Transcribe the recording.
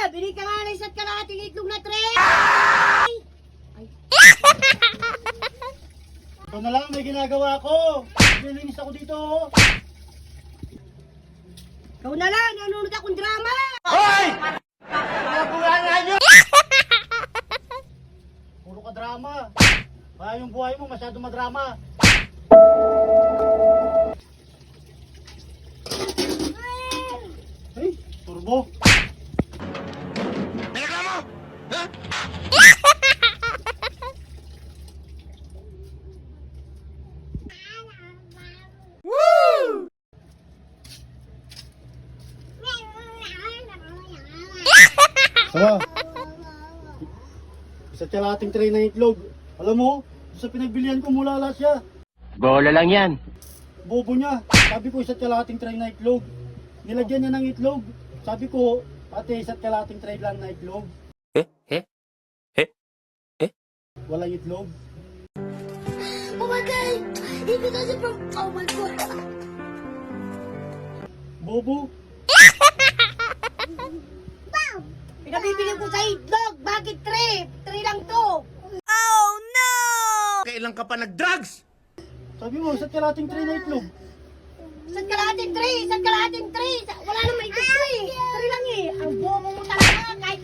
Bili ka nga na isa't kalahating itlog na tray! Ito na lang, may ginagawa ko. Nilinis ako dito. Ikaw na lang, nanonood akong drama! Hoy! Nabuhangan nyo! Puro ka drama. Kaya yung buhay mo masyado madrama. Hey, turbo. Reklamo! Ha? Sama. Isa't kalahating tray na itlog. Alam mo, sa pinagbilihan ko mula lahat siya. Bola lang yan. Bobo niya. Sabi ko isa't kalahating tray na itlog. Nilagyan niya ng itlog. Sabi ko, ate isa't kalahating tray lang na itlog. Walang itlog. Oh my God! Even though from... Oh my God! Bobo. Pinabibili ko sa itlog! Bakit tray? Tray lang to! Kailan ka pa nag-drugs? Sabi mo, isa't kalahating tray na itlog. Isa't kalahating tray! Isa't kalahating tray! Wala namang itlog tray! Tray lang eh! Ang bobo mo talaga! Kahit